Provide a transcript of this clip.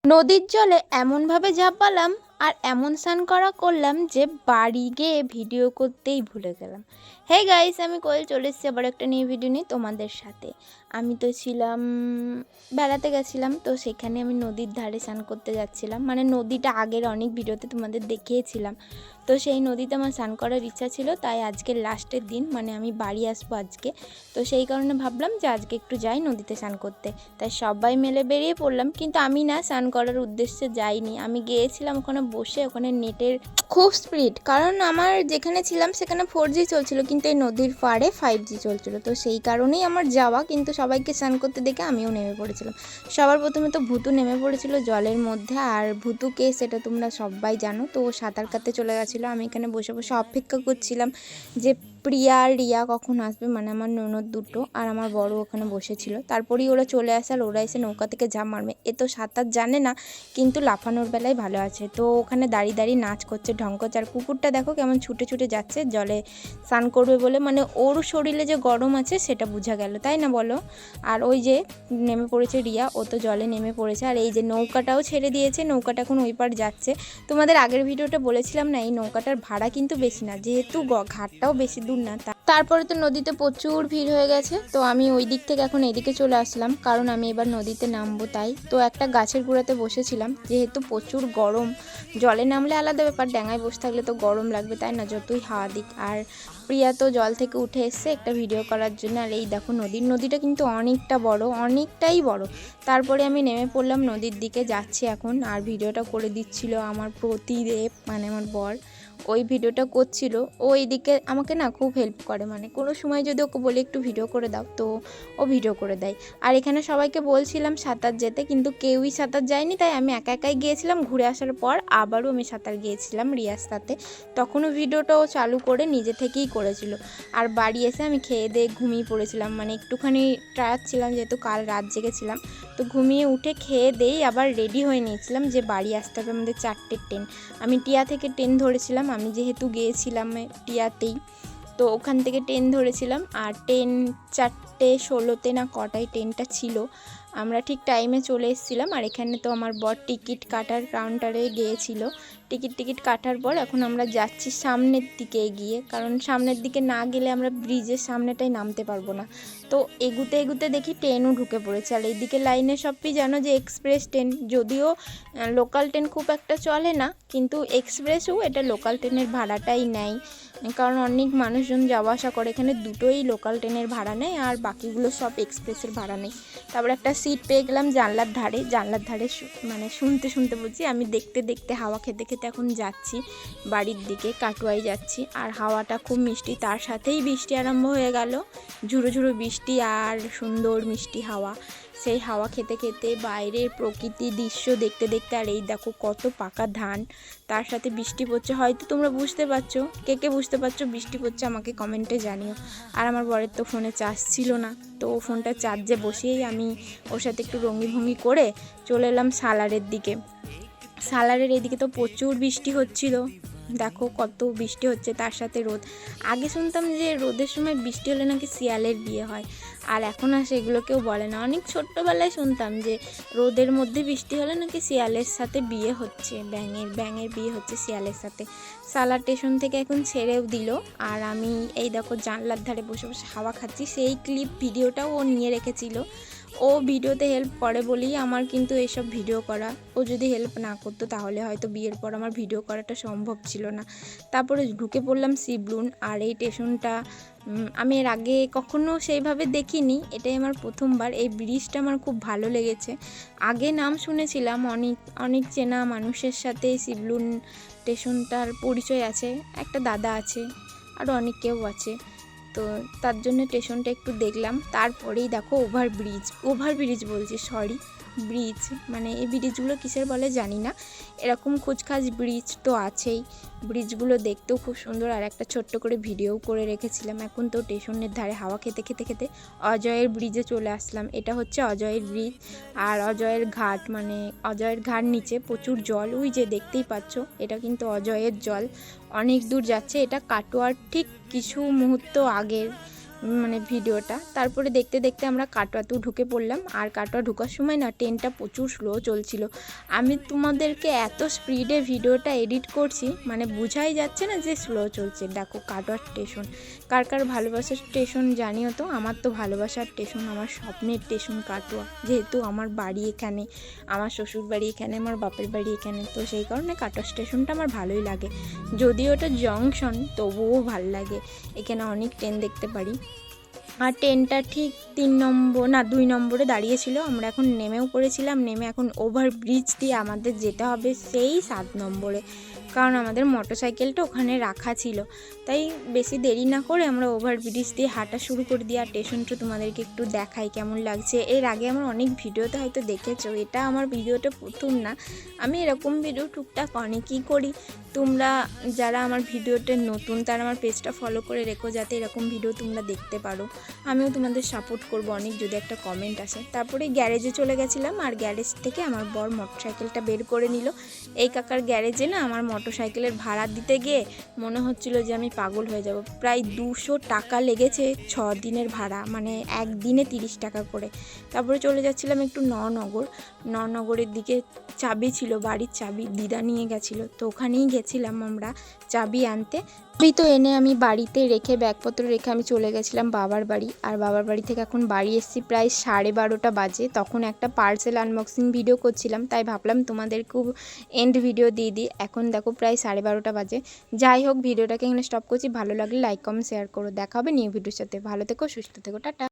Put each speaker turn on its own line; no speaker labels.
নদীর জলে এমনভাবে ঝাঁপালাম আর এমন স্নান করলাম যে বাড়ি গিয়ে ভিডিও করতেই ভুলে গেলাম। হে গাইস, আমি কোয়েল চলে এসেছি আবার একটা নিউ ভিডিও নিয়ে তোমাদের সাথে। আমি তো ছিলাম বেড়াতে গেছিলাম, তো সেখানে আমি নদীর ধারে স্নান করতে যাচ্ছিলাম। মানে নদীটা আগের অনেক ভিডিওতে তোমাদের দেখিয়েছিলাম, তো সেই নদীতে আমার স্নান করার ইচ্ছা ছিল। তাই আজকে লাস্টের দিন, মানে আমি বাড়ি আসবো আজকে, তো সেই কারণে ভাবলাম যে আজকে একটু যাই নদীতে স্নান করতে। তাই সবাই মিলে বেরিয়ে পড়লাম, কিন্তু আমি না স্নান করার উদ্দেশ্যে যাইনি। আমি গিয়েছিলাম ওখানে বসে, ওখানে নেটের খুব স্পিড, কারণ আমার যেখানে ছিলাম সেখানে 4G চলছিল, কিন্তু এই নদীর পাড়ে 5G চলছিল। তো সেই কারণেই আমার যাওয়া, কিন্তু সবাইকে স্নান করতে দেখে আমিও নেমে পড়েছিলাম। সবার প্রথমে তো ভুতু নেমে পড়েছিল জলের মধ্যে, আর ভুতুকে সেটা তোমরা সবাই জানো। তো সাঁতার কাটতে চলে গেছিলো। আমি এখানে বসে বসে অপেক্ষা করছিলাম যে প্রিয়া আর রিয়া কখন আসবে, মানে আমার ননদ দুটো, আর আমার বড় ওখানে বসেছিল। তারপরেই ওরা চলে আসে, আর ওরা এসে নৌকা থেকে ঝাঁপ মারবে। এ তো সাঁতার জানে না, কিন্তু লাফানোর বেলায় ভালো আছে। তো ওখানে দাঁড়িয়ে দাঁড়িয়ে নাচ করছে, ঢং করছে। আর কুকুরটা দেখো কেমন ছুটে ছুটে যাচ্ছে জলে স্নান করবে বলে, মানে ওর শরীরে যে গরম আছে সেটা বোঝা গেল, তাই না বলো? আর ওই যে নেমে পড়েছে রিয়া, ও তো জলে নেমে পড়েছে। আর এই যে নৌকাটাও ছেড়ে দিয়েছে, নৌকাটা এখন ওই পার যাচ্ছে। তোমাদের আগের ভিডিওটা বলেছিলাম না, এই নৌকাটার ভাড়া কিন্তু বেশি না, যেহেতু ঘাটটাও বেশি দূর না। তারপরে তো নদীতে প্রচুর ভিড় হয়ে গেছে, তো আমি ওই দিক থেকে এখন এদিকে চলে আসলাম, কারণ আমি এবার নদীতে নামবো। তাই তো একটা গাছের গোড়াতে বসেছিলাম, যেহেতু প্রচুর গরম। জলে নামলে আলাদা ব্যাপার, ড্যাঙায় বসে থাকলে তো গরম লাগবে, তাই না, যতই হাওয়া দিক। আর প্রিয়া তো জল থেকে উঠে এসছে একটা ভিডিও করার জন্য। আর এই দেখো নদীটা কিন্তু অনেকটা বড়, অনেকটাই বড়। তারপরে আমি নেমে পড়লাম নদীর দিকে, যাচ্ছি এখন। আর ভিডিওটা করে দিচ্ছিল আমার প্রতিদেব, মানে আমার বর, ওই ভিডিওটা করছিল। ও এইদিকে আমাকে না খুব হেল্প করে, মানে কোনো সময় যদি ওকে বলি একটু ভিডিও করে দাও, তো ও ভিডিও করে দেয়। আর এখানে সবাইকে বলছিলাম সাঁতার যেতে, কিন্তু কেউই সাঁতার যায়নি, তাই আমি একা একাই গিয়েছিলাম। ঘুরে আসার পর আবারও আমি সাঁতার গিয়েছিলাম রিয়ার সাথে, তখনও ভিডিওটা ও চালু করে নিজে থেকেই করেছিল। আর বাড়ি এসে আমি খেয়ে দিয়ে ঘুমিয়ে পড়েছিলাম, মানে একটুখানি টায়ার্ড ছিলাম, যেহেতু কাল রাত জেগেছিলাম। তো ঘুমিয়ে উঠে খেয়ে দিয়েই আবার রেডি হয়ে নিয়েছিলাম যে বাড়ি আসতে হবে আমাদের 4টের ট্রেন। আমি টিয়া থেকে ট্রেন ধরেছিলাম, আমি যেহেতু গিয়েছিলাম টিয়াতেই, তো ওখান থেকে ট্রেন ধরেছিলাম। আর ট্রেন 4:16 না কটায় ট্রেনটা ছিল, আমরা ঠিক টাইমে চলে এসেছিলাম। আর এখানে তো আমার বর টিকিট কাটার কাউন্টারে গিয়েছিল, টিকিট কাটার পর এখন আমরা যাচ্ছি সামনের দিকে এগিয়ে, কারণ সামনের দিকে না গেলে আমরা ব্রিজের সামনেটাই নামতে পারবো না। তো এগুতে এগুতে দেখি ট্রেনও ঢুকে পড়েছে। আর এইদিকে লাইনে সবই জানো যে এক্সপ্রেস ট্রেন, যদিও লোকাল ট্রেন খুব একটা চলে না, কিন্তু এক্সপ্রেসও এটা লোকাল ট্রেনের ভাড়াটাই নেয়, কারণ অনেক মানুষজন যাওয়া আসা করে। এখানে দুটোই লোকাল ট্রেনের ভাড়া নেয়, আর বাকিগুলো সব এক্সপ্রেসের ভাড়া নেই। তারপর একটা সিট পেয়ে গেলাম জানলার ধারে, মানে শুনতে শুনতে বলছি, আমি দেখতে দেখতে হাওয়া খেতে খেতে এখন যাচ্ছি বাড়ির দিকে, কাটুয়ায় যাচ্ছি। আর হাওয়াটা খুব মিষ্টি, তার সাথেই বৃষ্টি আরম্ভ হয়ে গেল, ঝুরো ঝুরো বৃষ্টি আর সুন্দর মিষ্টি হাওয়া। সেই হাওয়া খেতে খেতে বাইরের প্রকৃতি দৃশ্য দেখতে দেখতে, আর এই দেখো কত পাকা ধান, তার সাথে বৃষ্টি পড়ছে। হয়তো তোমরা বুঝতে পারছো, কে বুঝতে পারছো বৃষ্টি পড়ছে আমাকে কমেন্টে জানিও। আর আমার বরের তো ফোনে চার্জ ছিল না, তো ফোনটা চার্জে বসিয়েই আমি ওর সাথে একটু রঙি ভঙ্গি করে চলে এলাম সালারের দিকে। সালারের এদিকে তো প্রচুর বৃষ্টি হচ্ছিল, দেখো কত বৃষ্টি হচ্ছে, তার সাথে রোদ। আগে শুনতাম যে রোদের সময় বৃষ্টি হলে নাকি শিয়ালের বিয়ে হয়, আর এখন আর সেগুলো কেউ বলে না। অনেক ছোট্টবেলায় শুনতাম যে রোদের মধ্যে বৃষ্টি হলে নাকি শিয়ালের সাথে বিয়ে হচ্ছে, ব্যাঙের বিয়ে হচ্ছে শিয়ালের সাথে। সালার স্টেশন থেকে এখন ছেড়েও দিল, আর আমি এই দেখো জানলার ধারে বসে বসে হাওয়া খাচ্ছি। সেই ক্লিপ ভিডিওটাও ও নিয়ে রেখেছিল, ও ভিডিওতে হেল্প করে বলেই আমার কিন্তু এসব ভিডিও করা। ও যদি হেল্প না করতো তাহলে হয়তো বিয়ের পর আমার ভিডিও করাটা সম্ভব ছিল না। তারপরে ঢুকে পড়লাম শিবলুন। আর এই স্টেশনটা আমি এর আগে কখনো সেইভাবে দেখিনি, এটাই আমার প্রথমবার। এই ব্রিজটা আমার খুব ভালো লেগেছে, আগে নাম শুনেছিলাম, অনেক চেনা মানুষের সাথে শিবলুন স্টেশনটার পরিচয় আছে, একটা দাদা আছে, আরও অনেক কেউ আছে, তো তার জন্য স্টেশনটা একটু দেখলাম। তারপরেই দেখো ওভারব্রিজ বলছি, সরি, ব্রিজ, মানে এই ব্রিজগুলো কিসের বলে জানি না, এরকম খুচখাচ ব্রিজ তো আছেই। ব্রিজগুলো দেখতেও খুব সুন্দর, আর একটা ছোট্ট করে ভিডিও করে রেখেছিলাম। এখন তো স্টেশনের ধারে হাওয়া খেতে খেতে খেতে অজয়ের ব্রিজে চলে আসলাম। এটা হচ্ছে অজয়ের ব্রিজ, আর অজয়ের ঘাট, মানে অজয়ের ঘাট নিচে প্রচুর জল, ওই যে দেখতেই পাচ্ছ, এটা কিন্তু অজয়ের জল, অনেক দূর যাচ্ছে। এটা কাটোয়ার ঠিক কিছু মুহূর্ত আগের মানে ভিডিওটা। তারপরে দেখতে দেখতে আমরা কাটোয়াতেও ঢুকে পড়লাম। আর কাটোয়া ঢোকার সময় না ট্রেনটা প্রচুর স্লো চলছিল। আমি তোমাদেরকে এত স্পিডে ভিডিওটা এডিট করছি, মানে বোঝাই যাচ্ছে না যে স্লো চলছে। দেখো কাটোয়া স্টেশন, কার কার ভালোবাসার স্টেশন জানিও তো। আমার তো ভালোবাসার স্টেশন, আমার স্বপ্নের স্টেশন কাটোয়া, যেহেতু আমার বাড়ি এখানে, আমার শ্বশুর বাড়ি এখানে, আমার বাপের বাড়ি এখানে, তো সেই কারণে কাটোয়া স্টেশনটা আমার ভালোই লাগে। যদিও ওটা জংশন, তবুও ভালো লাগে, এখানে অনেক ট্রেন দেখতে পারি। আর ট্রেনটা ঠিক 2 নম্বরে দাঁড়িয়েছিল। আমরা এখন নেমেও পড়েছিলাম, নেমে এখন ওভারব্রিজ দিয়ে আমাদের যেতে হবে সেই 7 নম্বরে, কারণ আমাদের মোটরসাইকেলটা ওখানে রাখা ছিল। তাই বেশি দেরি না করে আমরা ওভারব্রিজ দিয়ে হাঁটা শুরু করে দিই। আর স্টেশনটা তোমাদেরকে একটু দেখাই কেমন লাগছে। এর আগে আমার অনেক ভিডিওতে হয়তো দেখেছো, এটা আমার ভিডিওটা প্রথম না। আমি এরকম ভিডিও টুকটাক অনেকই করি। তোমরা যারা আমার ভিডিওতে নতুন তারা আমার পেজটা ফলো করে রেখো, যাতে এরকম ভিডিও তোমরা দেখতে পারো। আমিও তোমাদের সাপোর্ট করবো অনেক, যদি একটা কমেন্ট আসে। তারপরে গ্যারেজে চলে গেছিলাম, আর গ্যারেজ থেকে আমার বর মোটরসাইকেলটা বের করে নিল। এই কাকার গ্যারেজে না আমার মোটরসাইকেলের ভাড়া দিতে গিয়ে মনে হচ্ছিল যে আমি পাগল হয়ে যাব। প্রায় 200 টাকা লেগেছে 6 দিনের ভাড়া, মানে একদিনে 30 টাকা করে। তারপরে চলে যাচ্ছিলাম একটু নগরের দিকে। চাবি ছিল, বাড়ির চাবি দিদা নিয়ে গেছিলো, তো ওখানেই গেছিলাম আমরা চাবি আনতে। চাবি তো এনে আমি বাড়িতে রেখে, ব্যাগপত্র রেখে আমি চলে গেছিলাম বাবার বাড়ি। আর বাবার বাড়ি থেকে এখন বাড়ি এসেছি প্রায় 12:30 বাজে। তখন একটা পার্সেল আনবক্সিং ভিডিও করছিলাম, তাই ভাবলাম তোমাদেরকেও এন্ড ভিডিও দিয়ে দিই। এখন দেখো প্রায় 12:30 বাজে। যাই হোক, ভিডিওটাকে এখানে স্টপ করছি। ভালো লাগলে লাইক কমেন্ট শেয়ার করো। দেখা হবে নিউ ভিডিওর সাথে। ভালো থেকো, সুস্থ থেকো, টাটা।